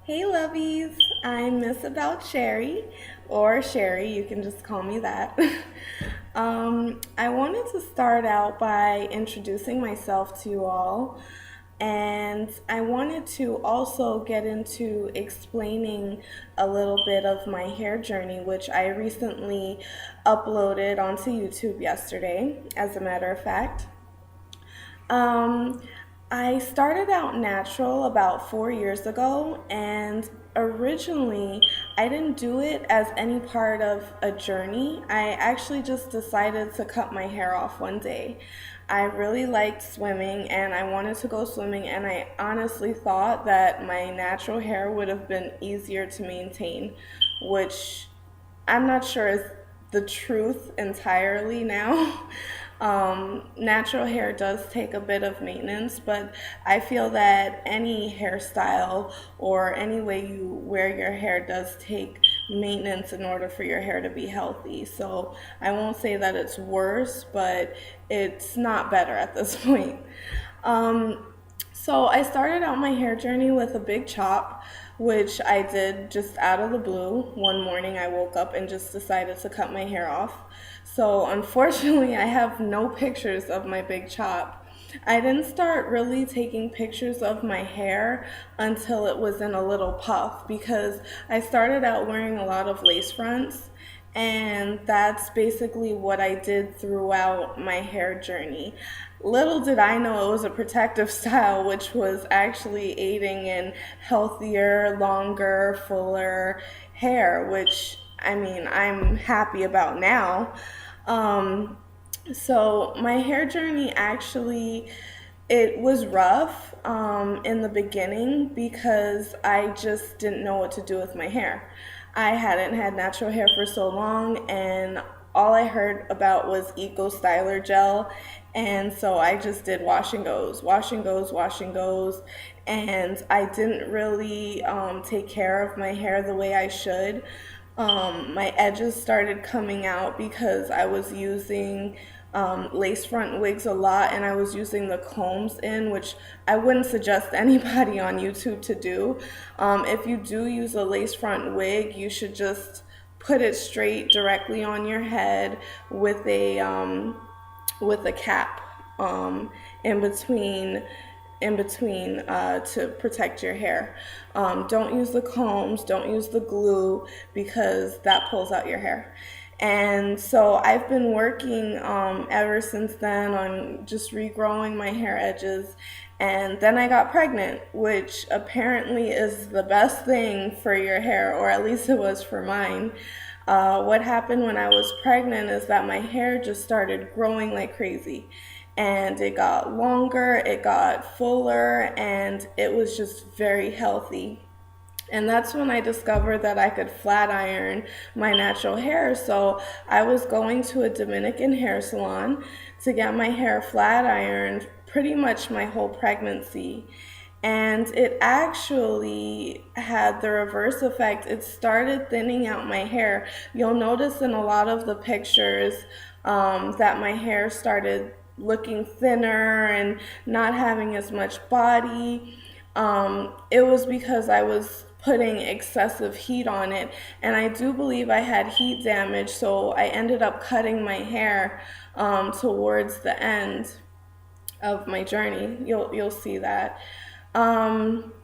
Hey lovies, I'm Miss About Sherry, or Sherry, you can just call me that. I wanted to start out by introducing myself to you all, and I wanted to also get into explaining a little bit of my hair journey, which I recently uploaded onto YouTube yesterday, as a matter of fact. Um, I started out natural about 4 years ago, and originally I didn't do it as any part of a journey. I actually just decided to cut my hair off one day. I really liked swimming and I wanted to go swimming, and I honestly thought that my natural hair would have been easier to maintain, which I'm not sure is the truth entirely now. Natural hair does take a bit of maintenance, but I feel that any hairstyle or any way you wear your hair does take maintenance in order for your hair to be healthy. So I won't say that it's worse, but it's not better at this point. Um, so I started out my hair journey with a big chop, which I did just out of the blue. One morning I woke up and just decided to cut my hair off. So unfortunately, I have no pictures of my big chop. I didn't start really taking pictures of my hair until it was in a little puff because I started out wearing a lot of lace fronts, and that's basically what I did throughout my hair journey. Little did I know it was a protective style, which was actually aiding in healthier, longer, fuller hair, which I mean, I'm happy about now. Um, so my hair journey actually, it was rough in the beginning because I just didn't know what to do with my hair. I hadn't had natural hair for so long, and all I heard about was Eco Styler gel, and so I just did wash and goes, wash and goes, wash and goes, and I didn't really take care of my hair the way I should. My edges started coming out because I was using lace front wigs a lot, and I was using the combs in, which I wouldn't suggest anybody on YouTube to do. If you do use a lace front wig, you should just put it straight directly on your head with a cap um, in between to protect your hair. Don't use the combs, don't use the glue because that pulls out your hair. And so I've been working ever since then on just regrowing my hair edges. And then I got pregnant, which apparently is the best thing for your hair, or at least it was for mine. What happened when I was pregnant is that my hair just started growing like crazy. And it got longer, it got fuller, and it was just very healthy. And that's when I discovered that I could flat iron my natural hair. So I was going to a Dominican hair salon to get my hair flat ironed pretty much my whole pregnancy. And it actually had the reverse effect. It started thinning out my hair. You'll notice in a lot of the pictures that my hair started looking thinner and not having as much body. It was because I was putting excessive heat on it, and I do believe I had heat damage, so I ended up cutting my hair towards the end of my journey. You'll see that. Um,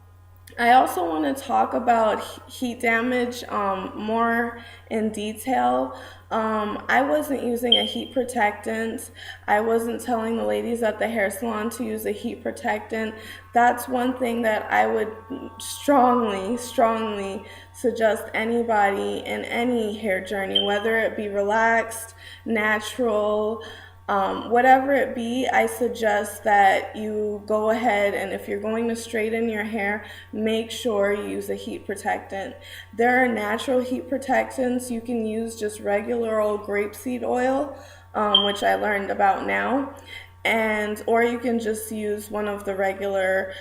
I also want to talk about heat damage more in detail. I wasn't using a heat protectant. I wasn't telling the ladies at the hair salon to use a heat protectant. That's one thing that I would strongly, strongly suggest anybody in any hair journey, whether it be relaxed, natural, whatever it be, I suggest that you go ahead and if you're going to straighten your hair, make sure you use a heat protectant. There are natural heat protectants. You can use just regular old grapeseed oil, which I learned about now, and or you can just use one of the regular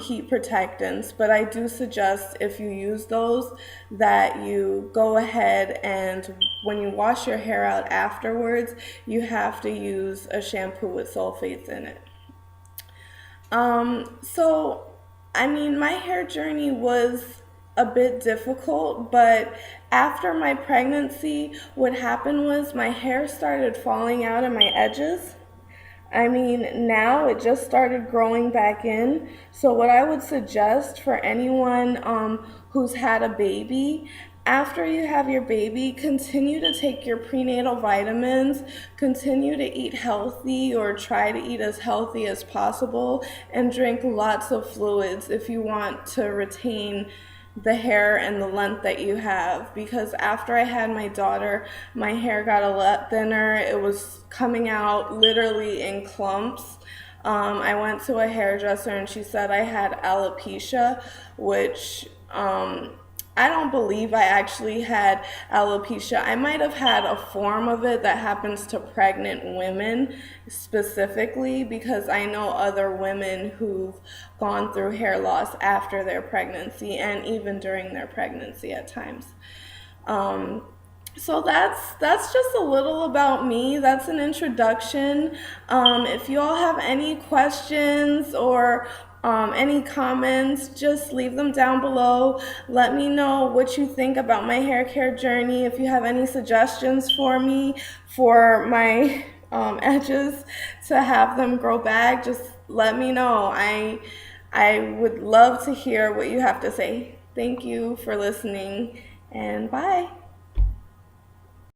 heat protectants. But I do suggest if you use those that you go ahead and when you wash your hair out afterwards, you have to use a shampoo with sulfates in it. So I mean, my hair journey was a bit difficult, but after my pregnancy, what happened was my hair started falling out of my edges. I mean, now it just started growing back in. So, what I would suggest for anyone who's had a baby, after you have your baby, continue to take your prenatal vitamins, continue to eat healthy or try to eat as healthy as possible, and drink lots of fluids if you want to retain the hair and the length that you have, because after I had my daughter, my hair got a lot thinner. It was coming out literally in clumps. I went to a hairdresser and she said I had alopecia, which I don't believe I actually had alopecia. I might have had a form of it that happens to pregnant women specifically, because I know other women who've gone through hair loss after their pregnancy and even during their pregnancy at times. Um, so that's just a little about me. That's an introduction. If you all have any questions or any comments, just leave them down below. Let me know what you think about my hair care journey. If you have any suggestions for me for my edges to have them grow back, just let me know. I would love to hear what you have to say. Thank you for listening, and bye.